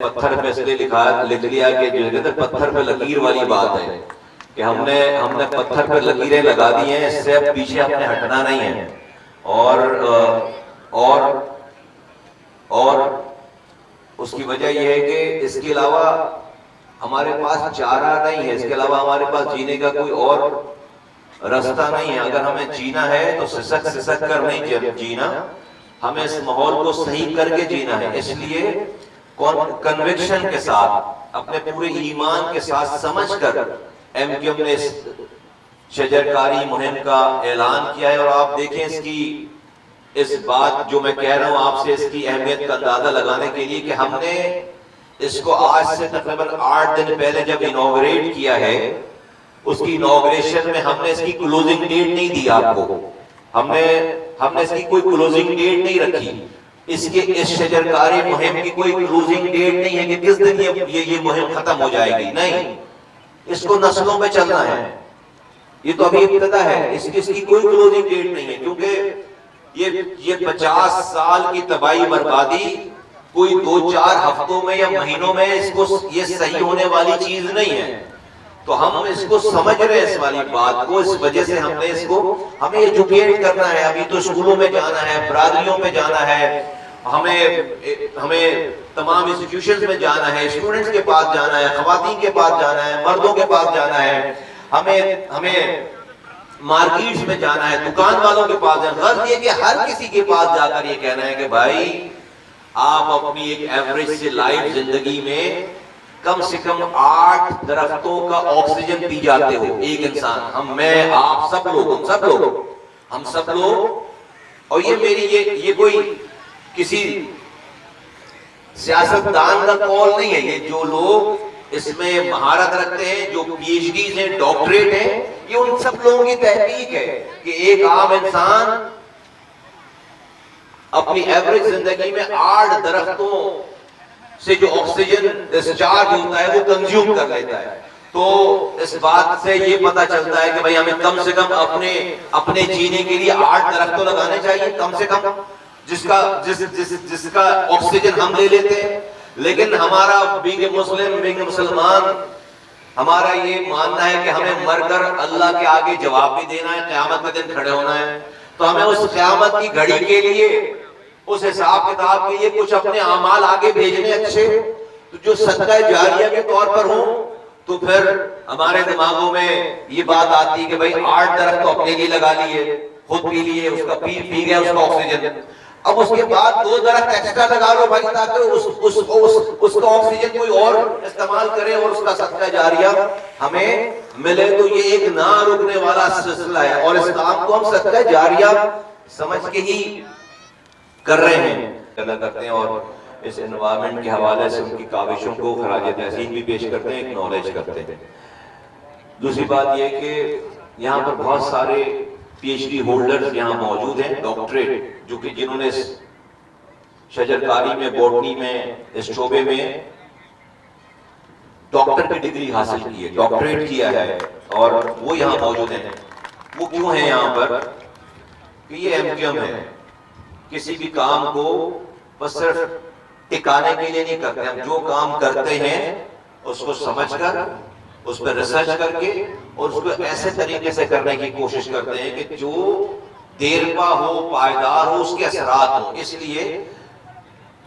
پتھر پہ اس لیے لکھ لیا کہ جو کہتے ہیں پتھر پہ لکیر والی بات ہے کہ ہم نے پتھر پہ لکیریں لگا دی ہیں، اس سے اب پیچھے ہم نے ہٹنا نہیں ہے. اور اس کی وجہ یہ ہے کہ اس کے علاوہ ہمارے پاس چارہ نہیں ہے، اس کے علاوہ ہمارے پاس جینے کا کوئی اور راستہ نہیں ہے. اگر ہمیں جینا ہے تو سسک کر نہیں جینا، ہمیں اس ماحول کو صحیح کر کے جینا ہے. اس لیے کنوکشن کے ساتھ، اپنے پورے ایمان کے ساتھ سمجھ کر ایم کیو ایم نے اس شجرکاری مہم کا اعلان کیا ہے. اور آپ دیکھیں اس بات جو میں کہہ رہا ہوں آپ سے، اس کی اہمیت کا اندازہ لگانے کے لیے کہ ہم نے اس کو آج سے تقریباً 8 دن پہلے جب انوگریٹ کیا ہے، اس کی انوگریشن میں ہم نے اس کی کلوزنگ ڈیٹ نہیں دی آپ کو. ہم نے اس کی کوئی کلوزنگ ڈیٹ نہیں رکھی. اس شجرکاری مہم کی کوئی کلوزنگ ڈیٹ نہیں ہے کہ کس دن یہ مہم ختم ہو جائے گی. نہیں، اس کو نسلوں میں چلنا ہے. یہ تو ابھی ابتدا ہے، اس کی کوئی کلوزنگ ڈیٹ نہیں ہے، کیونکہ یہ 50 سال کی تباہی بربادی کوئی 2-4 ہفتوں میں یا مہینوں میں یہ صحیح ہونے والی چیز نہیں ہے. تو ہم اس کو سمجھ رہے ہیں اس والی بات کو، اس وجہ سے ہم نے ہمیں ایجوکیٹ کرنا ہے. ابھی تو اسکولوں میں جانا ہے، برادریوں میں جانا ہے، ہمیں تمام انسٹیٹیوشنز میں جانا ہے، اسٹوڈنٹس کے پاس جانا ہے، خواتین کے پاس جانا ہے، مردوں کے پاس جانا ہے، ہمیں مارکیٹس میں جانا ہے، دکان والوں کے پاس جانا ہے. غرض یہ کہ ہر کسی کے پاس جا کر یہ کہنا ہے کہ بھائی آپ اپنی ایک ایوریج سے لائف زندگی میں کم سے کم 8 درختوں کا آکسیجن پی جاتے ہو ایک انسان. میں آپ سب لوگ اور یہ کوئی کسی سیاستدان کا قول نہیں ہے. یہ جو لوگ اس میں مہارت رکھتے ہیں، جو پی ایچ ڈیز ہیں، ڈاکٹریٹ ہیں، یہ ان سب لوگوں کی تحقیق ہے کہ ایک عام انسان اپنی ایوریج زندگی میں 8 درختوں سے جو آکسیجن ڈسچارج ہوتا ہے وہ کنزیوم کر لیتا ہے. تو اس بات سے یہ پتہ چلتا ہے کہ بھئی ہمیں کم سے کم اپنے جینے کے لیے 8 درخت تو لگانے چاہیے کم سے کم، جس کا آکسیجن ہم لے لیتے ہیں. لیکن ہمارا بینگ مسلمان ہمارا یہ ماننا ہے کہ ہمیں مر کر اللہ کے آگے جواب بھی دینا ہے، قیامت کے دن کھڑے ہونا ہے. تو ہمیں اس قیامت کی گھڑی کے لیے، اس حساب کتاب کے لیے کچھ اپنے اعمال آگے بھیجنے اچھے جو صدقہ جاریہ کے طور پر ہوں. تو پھر ہمارے دماغوں میں یہ بات آتی ہے کہ بھئی 8 درخت تو اپنے لیے لگا لیے، خود پی لیے، اس کا پی گیا اس کا آکسیجن. اب اس کے بعد 2 درخت ایکسٹرا لگا لو بھائی، تاکہ اس کا آکسیجن کوئی اور استعمال کرے اور اس کا صدقہ جاریہ ہمیں ملے. تو یہ ایک نہ رکنے والا سلسلہ ہے، اور اس کام کو ہم صدقہ جاریہ سمجھ کے ہی کر رہے ہیں کرتے ہیں. اور اس انوائرمنٹ کے حوالے سے ان کی کاوشوں کو خراج تحسین بھی پیش کرتے ہیں، اکنالج کرتے ہیں. دوسری بات یہ کہ یہاں پر بہت سارے پی ایچ ڈی ہولڈرز یہاں موجود ہیں، ڈاکٹریٹ، جو کہ جنہوں نے اس شجرکاری میں، بوٹنی میں، اس شعبے میں ڈاکٹر کی ڈگری حاصل کی ہے، ڈاکٹریٹ کیا ہے، اور وہ یہاں موجود ہیں. وہ کیوں ہیں یہاں پر؟ کہ یہ ایم کیو ایم ہے. کسی بھی کام کو بس صرف ٹکانے کے لیے نہیں کرتے. ہم جو کام کرتے ہیں اس کو سمجھ کر، اس پر ریسرچ کر کے، اور اس کو ایسے طریقے سے کرنے کی کوشش کرتے ہیں کہ جو دیرپا ہو، پائیدار ہو، اس کے اثرات ہوں. اس لیے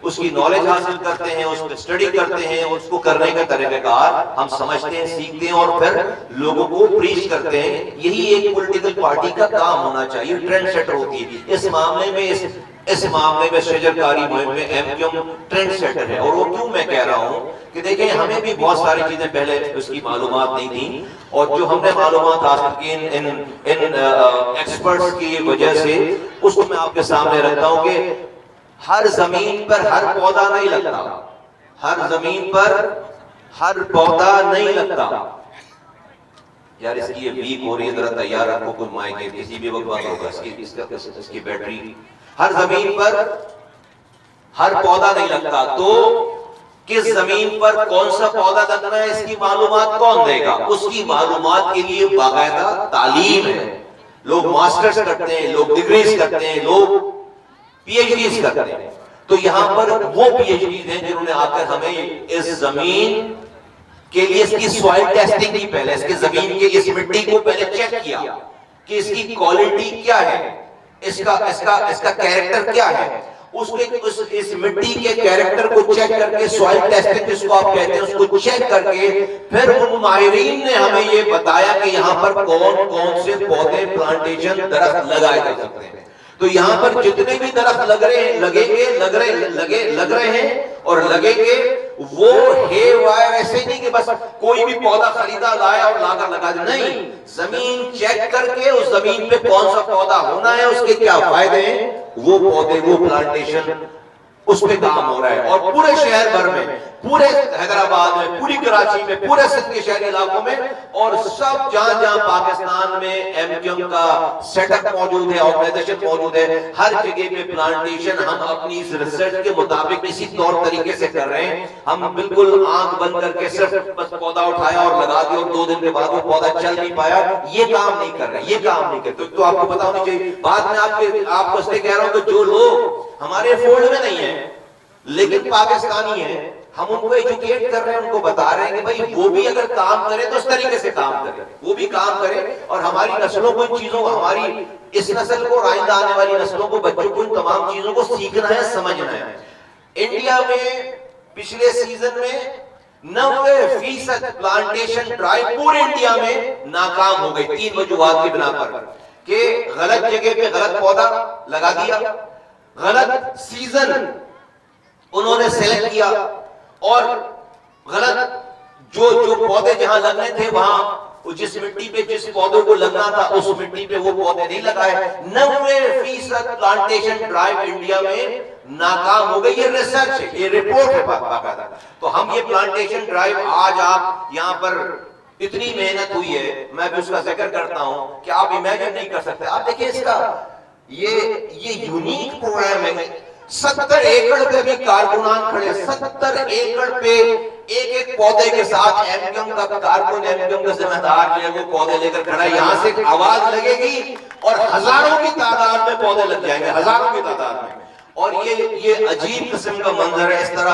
اس کی نالج حاصل کرتے ہیں، اس پہ اسٹڈی کرتے ہیں، اس کو کرنے کا طریقہ کار ہم سمجھتے ہیں، سیکھتے ہیں، اور پھر لوگوں کو پریچ کرتے ہیں. یہی ایک پولیٹیکل پارٹی کا کام ہونا چاہیے، ٹرینڈ سیٹر ہوتی ہے. اس معاملے میں شجرکاری مہم میں M Q M trendsetter ہے. اور وہ کیوں میں کہہ رہا ہوں کہ دیکھیں ہمیں بھی بہت ساری چیزیں پہلے اس کی معلومات نہیں تھیں، اور جو ہم نے معلومات حاصل کی ان ایکسپرٹس کی وجہ سے، اس کو میں آپ کے سامنے رکھتا ہوں کہ ہر زمین پر ہر پودا نہیں لگتا، ہر زمین پر ہر پودا نہیں لگتا. یار اس کی یہ ویک ہو رہی ہے، ذرا تیار رکھو، کوئی مائک ہے کسی بھی وقت بند ہوگا اس کی بیٹری. ہر زمین پر ہر پودا نہیں لگتا. تو کس زمین پر کون سا پودا لگنا ہے اس کی معلومات کون دے گا؟ اس کی معلومات کے لیے باقاعدہ تعلیم ہے. لوگ ماسٹرز کرتے ہیں، لوگ ڈگریز کرتے ہیں، لوگ پی ایچ ڈیز کرتے ہیں. تو یہاں پر وہ پی ایچ ڈیز ہیں جنہوں نے آ کر ہمیں اس زمین کے لیے اس کی سوائل ٹیسٹنگ کی، پہلے اس کی زمین کے اس مٹی کو پہلے چیک کیا کہ اس کی کوالٹی کیا ہے، اس کا کیریکٹر کیا ہے، اس مٹی کے کیریکٹر کو چیک کر کے سوائل ٹیسٹنگ جس کو آپ کہتے ہیں اس کو چیک کر کے پھر ان ماہرین نے ہمیں یہ بتایا کہ یہاں پر کون کون سے پودے پلانٹیشن درخت لگائے جا سکتے ہیں۔ تو یہاں پر جتنے بھی درخت لگ رہے ہیں اور لگیں گے وہ ہے ایسے نہیں کہ بس کوئی بھی پودا خریدا لایا اور لا کر لگا دیا، نہیں، زمین چیک کر کے اس زمین پہ کون سا پودا ہونا ہے، اس کے کیا فائدے ہیں، وہ پودے وہ پلانٹیشن اس پہ کام ہو رہا ہے۔ اور پورے شہر بھر میں، پورے حیدرآباد میں، پوری کراچی میں، پورے سندھ کے شہری علاقوں میں اور سب جہاں جہاں پاکستان میں ایم کیو ایم کا سیٹ اپ موجود ہے، آرگنائزیشن موجود ہے، ہر جگہ پہ پلانٹیشن ہم اپنی اس ریسرچ کے مطابق اسی طور طریقے سے کر رہے ہیں۔ ہم بالکل آنکھ بند کر کے صرف بس پودا اٹھایا اور لگا دیا اور 2 دن کے بعد وہ پودا چل نہیں پایا، یہ کام نہیں کر رہے، یہ کام نہیں کرتے۔ تو آپ کو پتا ہونی چاہیے، بعد میں آپ کو اس لیے کہہ رہا ہوں کہ جو لوگ ہمارے فولڈ میں نہیں ہیں لیکن پاکستانی ہیں، ہم ان کو ایجوکیٹ کر رہے ہیں، ان کو بتا رہے ہیں کہ بھائی وہ بھی اگر کام کرے تو اس طریقے سے کام کرے، وہ بھی کام کرے اور ہماری نسلوں کو ان چیزوں کو، ہماری اس نسل کو، آئندہ آنے والی نسلوں کو، بچوں کو ان تمام چیزوں کو سیکھنا ہے، سمجھنا ہے۔ انڈیا میں پچھلے سیزن میں 90% پلانٹیشن ڈرائیو پورے انڈیا میں ناکام ہو گئی 3 وجوہات کی بنا پر، کہ غلط جگہ پہ غلط پودا لگا دیا، غلط سیزن انہوں نے سیلیکٹ کیا، اور غلط جو پودے جہاں لگنے تھے وہاں جس مٹی پہ جس پودوں کو لگنا تھا اس مٹی پہ وہ پودے نہیں لگائے۔ 90% پلانٹیشن ڈرائیو انڈیا میں ناکام ہو گئی، یہ ریسرچ ہے، یہ رپورٹ ہے باقاعدہ۔ تو ہم یہ پلانٹیشن ڈرائیو آج آپ یہاں پر اتنی محنت ہوئی ہے، میں بھی اس کا ذکر کرتا ہوں کہ آپ امیجن نہیں کر سکتے۔ آپ دیکھیں اس کا یہ یونیک پروگرام ہے، 70 ایکڑ پہ بھی کارکنان کھڑے، 70 ایکڑ پہ ایک پودے کے ساتھ ایم کیو ایم کا کارکن، ایم کیو ایم کا ذمہ دار جو ہے وہ پودے لے کر کھڑا ہے، یہاں سے آواز لگے گی اور ہزاروں کی تعداد میں پودے لگ جائیں گے، ہزاروں کی تعداد میں۔ اور یہ عجیب قسم کا منظر ہے، اس طرح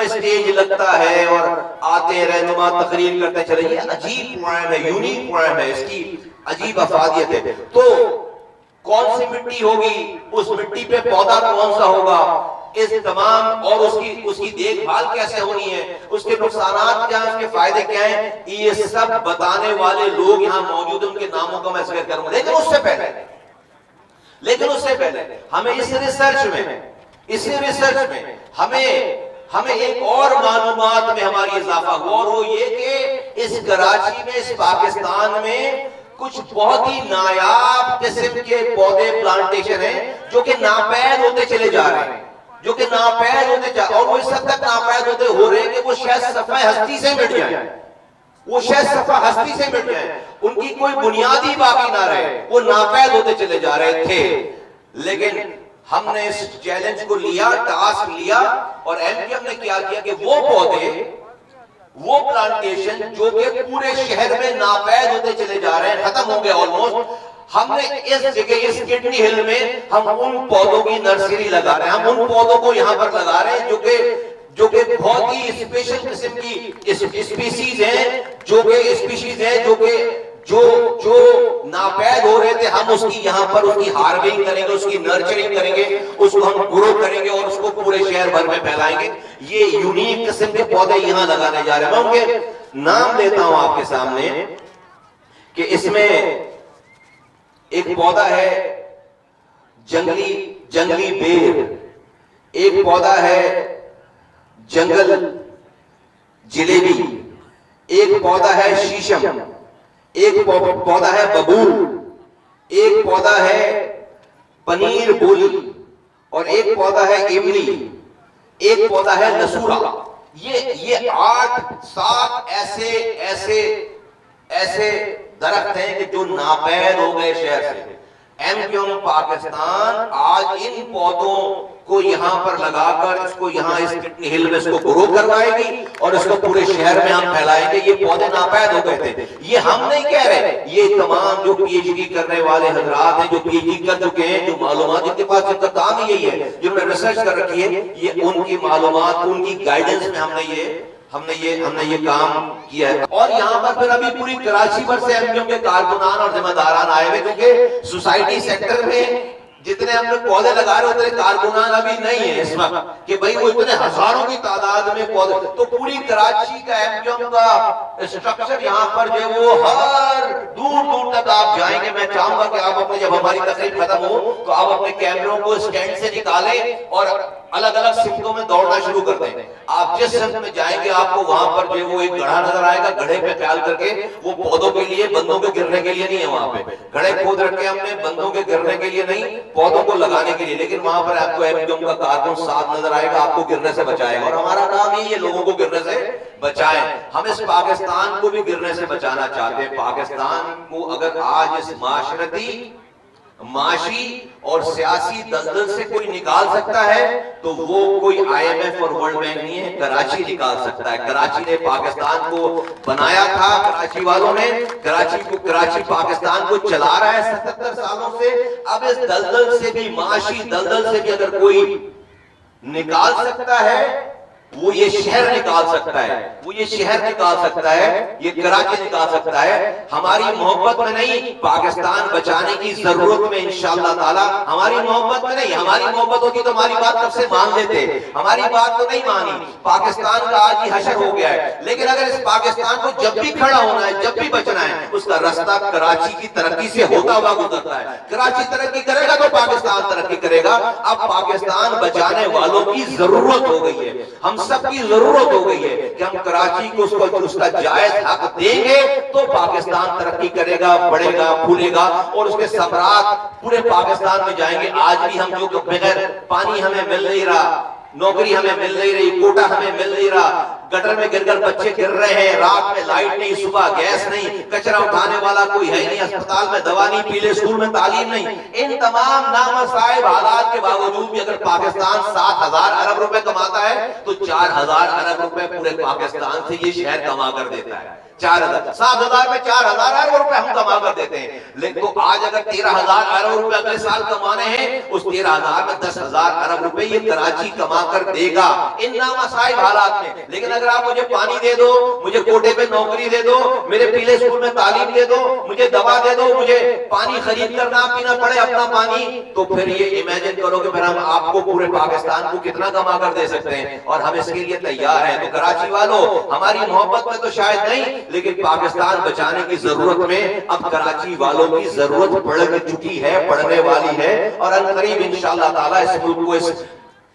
اسٹیج لگتا ہے اور آتے رہنما تقریر کرتے چلے، یہ عجیب پروگرام ہے، یونیک پروگرام ہے، اس کی عجیب افادیت ہے۔ تو کون سی مٹی ہوگی، اس مٹی پہ پودا کون سا ہوگا، اس تمام، اور اس کی دیکھ بھال کیسے ہونی ہے، اس کے نقصانات کیا ہیں، اس کے فائدے کیا ہیں، یہ سب بتانے والے لوگ یہاں موجود ہیں، ان کے ناموں کا میں ذکر کروں گا۔ لیکن اس سے پہلے ہمیں اس ریسرچ میں ہمیں ایک اور معلومات میں ہماری اضافہ ہوا، اور وہ یہ کہ اس کراچی میں، اس پاکستان میں کچھ بہت ہی نایاب قسم کے پودے پلانٹیشن ہیں جو کہ ناپید ہوتے چلے جا رہے ہیں، اور وہ اس حد تک ناپید ہوتے ہو رہے ہیں کہ وہ شاید صفحہ ہستی سے مٹ جائیں، ان کی کوئی بنیادی باقی نہ رہے، وہ ناپید ہوتے چلے جا رہے تھے۔ لیکن ہم نے اس چیلنج کو لیا، ٹاسک لیا، اور ایم کیو ایم نے کیا کہ وہ پودے، وہ پلانٹیشن جو کہ پورے شہر میں ناپید ہوتے چلے جا رہے ہیں، ختم ہو گئے آلموسٹ، ہم نے اس جگہ، اس کڈنی ہل میں ہم ان پودوں کی نرسری لگا رہے ہیں، ہم ان پودوں کو یہاں پر لگا رہے ہیں جو کہ بہت ہی اسپیشل قسم کی اسپیشیز ہیں، جو ناپید ہو رہے تھے، ہم اس کی یہاں پر اس کی ہارونگ کریں گے، اس کی نرچرنگ کریں گے، اس کو ہم گرو کریں گے اور اس کو پورے شہر بھر میں پھیلائیں گے۔ یہ یونیک قسم کے پودے یہاں لگانے جا رہے ہیں۔ میں ان کے نام لیتا ہوں آپ کے سامنے کہ اس میں ایک پودا ہے جنگلی بیر، ایک پودا ہے جنگل جلیبی، ایک پودا ہے شیشم، ایک پودا ہے ببول، ایک پودا ہے پنیر بولی، اور ایک پودا ہے املی، ایک پودا ہے نسورا۔ یہ 8-7 ایسے درخت ہیں کہ جو ناپید ہو گئے شہر سے۔ ایم کیو ایم پاکستان آج ان پودوں کو یہاں پر لگا کر اس کو یہاں اس کٹنی ہل میں اس کو گرو کروائے گی اور اس کو پورے شہر میں ہم پھیلائیں گے. یہ پودے ناپید ہو گئے تھے. یہ ہم نہیں کہہ رہے, یہ تمام جو پی ایچ ڈی کرنے والے حضرات ہیں, جو پی ایچ ڈی کر چکے ہیں, جو معلومات جن کے پاس جن کا کام ہی یہی ہے, جنہوں نے ریسرچ کر رکھی ہے, یہ ان کی معلومات, ان کی گائیڈنس میں ہم نے یہ کام کیا ہے. اور یہاں پر پھر ابھی پوری کراچی بھر سے ایم کیو ایم کے کارکنان اور ذمہ داران آئے ہوئے, کیونکہ سوسائٹی سیکٹر میں جتنے ہم نے پودے لگا رہے اتنے کارکنان ابھی نہیں ہیں اس وقت کہ بھئی وہ اتنے ہزاروں کی تعداد میں پودے. تو پوری کراچی کا ایم کیو ایم کا اسٹرکچر یہاں پر جو ہے وہ ہر دور دور تک آپ جائیں گے. میں چاہوں گا کہ آپ اپنے, جب ہماری تقریب ختم ہو تو آپ اپنے کیمروں کو اسٹینڈ سے نکالیں اور الگ الگ سمتوں میں دوڑنا شروع کر دیں. آپ جس سمت میں جائیں گے آپ کو وہاں پر جو وہ ایک گڑھا نظر آئے گا. گڑھے پہ خیال کر کے, وہ پودوں کے لیے, بندوں کے گرنے کے لیے نہیں ہے. وہاں پہ گڑھے کھود رکھے ہم نے, بندوں کے گرنے کے لیے نہیں, پودوں کو لگانے کے لیے. لیکن وہاں پر آپ کو ایم کیو ایم کا کارکن ساتھ نظر آئے گا, آپ کو گرنے سے بچائے گا. اور ہمارا کام ہی ہے لوگوں کو گرنے سے بچائیں. ہم اس پاکستان کو بھی گرنے سے بچانا چاہتے ہیں. پاکستان کو اگر آج اس معاشرتی, معاشی اور سیاسی دلدل سے کوئی نکال سکتا ہے تو وہ کوئی آئی ایم ایف اور ورلڈ بینک نہیں ہے, کراچی نکال سکتا ہے. کراچی نے پاکستان کو بنایا تھا, کراچی والوں نے کراچی پاکستان کو چلا رہا ہے 77 سالوں سے. اب اس دلدل سے بھی, معاشی دلدل سے بھی اگر کوئی نکال سکتا ہے, وہ یہ شہر نکال سکتا ہے, وہ یہ شہر نکال سکتا ہے, یہ کراچی نکال سکتا ہے. ہماری محبت میں نہیں, پاکستان بچانے کی ضرورت میں انشاءاللہ تعالی. ہماری محبت میں نہیں, ہماری محبت ہوتی تو ہماری بات کب سے مان لیتے. ہماری بات تو نہیں مانی. پاکستان کا آج ہی حشر ہو گیا ہے. لیکن اگر اس پاکستان کو جب بھی کھڑا ہونا ہے, جب بھی بچنا ہے, اس کا راستہ کراچی کی ترقی سے ہوتا ہوا گزرتا ہے. کراچی ترقی کرے گا تو پاکستان ترقی کرے گا. اب پاکستان بچانے والوں کی ضرورت ہو گئی ہے, ہم سب کی ضرورت ہو گئی ہے کہ ہم کراچی کو اس کا جائز حق دیں گے تو پاکستان ترقی کرے گا, بڑھے گا, پھولے گا اور اس کے ثمرات پورے پاکستان میں جائیں گے. آج بھی ہم جو بغیر پانی ہمیں مل نہیں رہا, نوکری ہمیں مل نہیں رہی, کوٹا ہمیں مل نہیں رہا, گٹر میں گر کر بچے گر رہے ہیں, رات میں لائٹ نہیں, صبح گیس نہیں, کچرا اٹھانے والا کوئی ہے نہیں, اسپتال میں دوا نہیں, پیلے اسکول میں تعلیم نہیں. ان تمام نامسائب حالات کے باوجود بھی اگر پاکستان 7,000 ارب روپے کماتا ہے تو 4,000 ارب روپے پورے پاکستان سے یہ شہر کما کر دیتا ہے. 7,000 میں 4,000 ارب روپے ہم کما کر دیتے ہیں. لیکن آج اگر 13,000 ارب روپے اگلے سال کمانے ہیں, اس 13,000 میں 10,000 ارب روپے یہ کراچی کما کر دے گا ان نامسائب حالات میں. لیکن اگر آپ مجھے پانی دے دو, مجھے کوٹے پہ نوکری دے دو, میرے پیلے اسکول میں تعلیم دے دو, مجھے دوا دے دو, مجھے پانی خرید کر نہ پینا پڑے اپنا پانی, تو پھر یہ امیجن کرو کہ پھر ہم آپ کو پورے پاکستان کو کتنا کما کر دے سکتے ہیں. اور ہم اس کے لیے تیار ہیں. تو کراچی والوں, ہماری محبت میں تو شاید نہیں, لیکن پاکستان بچانے کی ضرورت میں اب کراچی والوں کی ضرورت پڑ چکی ہے, پڑنے والی ہے. اور ان قریب انشاءاللہ تعالی اس ملک کو اس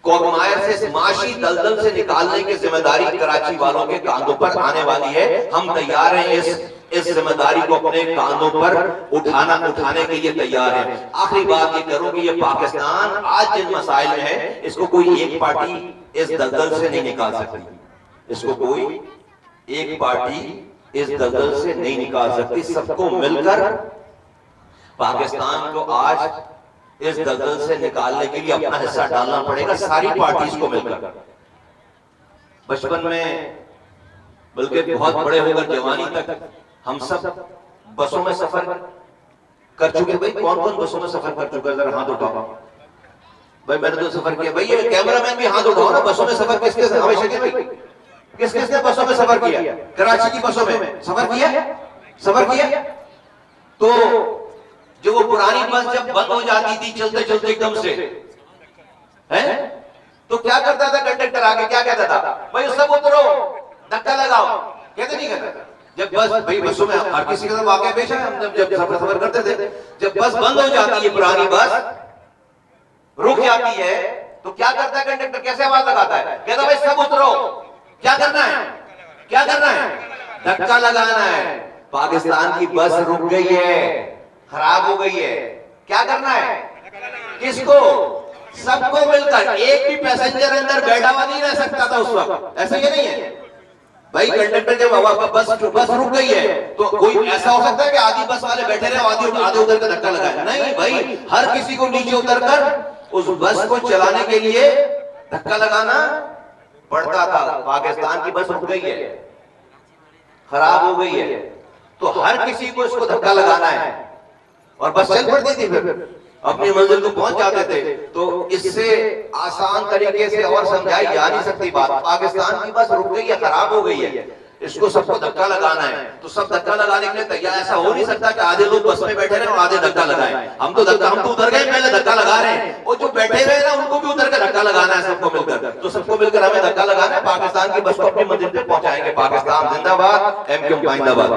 کوگمائر سے, اس معاشی دلدل سے نکالنے کی ذمہ داری کراچی والوں کے کاندھوں پر آنے والی ہے. ہم تیار ہیں اس ذمہ داری کو اپنے کاندھوں پر اٹھانے کے لیے تیار ہیں. آخری بات یہ کروں کہ یہ پاکستان آج جن مسائل میں ہے, اس کو کوئی ایک پارٹی اس دلدل سے نہیں نکال سکتی. اس کو کوئی ایک پارٹی اس دلدل سے نہیں نکال سکتی. سب کو مل کر پاکستان کو آج اس دلدل سے نکالنے کے لیے اپنا حصہ ڈالنا پڑے گا, ساری پارٹیز کو مل کر. بچپن میں بلکہ بہت بڑے ہو کر جوانی تک ہم سب بسوں میں سفر کر چکے. بھائی کون کون بسوں میں سفر کر چکا ہے, ذرا ہاتھ اٹھاؤ. بھائی میں نے تو سفر کیا. بھائی یہ کیمرہ مین بھی ہاتھ اٹھاؤ نا. بسوں میں سفر کس کے ساتھ, ہمیشہ کے بھائی کس کس نے بسوں میں سفر کیا, کراچی کی بسوں میں سفر کیا. تو جو وہ پرانی بس جب بند ہو جاتی تھی چلتے چلتے ایک دم سے, تو کیا کرتا تھا کنڈکٹر آگے, کیا کہتا تھا, بھائی سب اترو, دھکا لگاؤ, کہتے نہیں کہتا. جب بس, بھائی بسوں میں ہر کسی کا واقعہ پیش ہے, ہم جب سفر کرتے تھے, جب بس بند ہو جاتی ہے, پرانی بس رک جاتی ہے, تو کیا کرتا ہے کنڈکٹر, کیسے آواز لگاتا ہے, کہتا بھائی سب اترو, کیا کرنا ہے, دھکا لگانا ہے. پاکستان کی بس رک گئی ہے, خراب ہو گئی ہے, کیا کرنا ہے, کس کو, سب کو مل کر. ایک بھی پیسنجر اندر بیٹھا ہوا نہیں رہ سکتا تھا اس وقت, ایسا یہ نہیں ہے. بھائی کنڈکٹر جب بس رک گئی ہے تو کوئی ایسا ہو سکتا ہے کہ آدھی بس والے بیٹھے رہے, آدھے ادھر کا دھکا لگائے, نہیں بھائی, ہر کسی کو نیچے اتر کر اس بس کو چلانے کے لیے دھکا لگانا پڑتا تھا. پاکستان کی بس رک گئی ہے, خراب ہو گئی ہے, تو ہر کسی کو اس کو دھکا لگانا ہے, اور بس چل پڑتی تھی, پھر اپنی منزل کو پہنچ جاتے تھے. تو اس سے آسان طریقے سے اور سمجھائی جا نہیں سکتی بات. پاکستان کی بس رک گئی ہے, خراب ہو گئی ہے, اس کو سب کو دھکا لگانا ہے. تو سب دھکا لگانے کے لیے تیار. ایسا ہو نہیں سکتا کہ آدھے لوگ بس میں بیٹھے رہے اور آدھے دھکا لگائیں. ہم تو ادھر گئے پہلے دھکا لگا رہے ہیں, اور جو بیٹھے ہوئے نا ان کو بھی ادھر کے دھکا لگانا ہے سب کو مل کر. تو سب کو مل کر ہمیں دھکا لگانا ہے. پاکستان کی بس کو اپنی منزل پہ پہنچائیں گے. پاکستان زندہ باد, ایم کیو زندہ باد.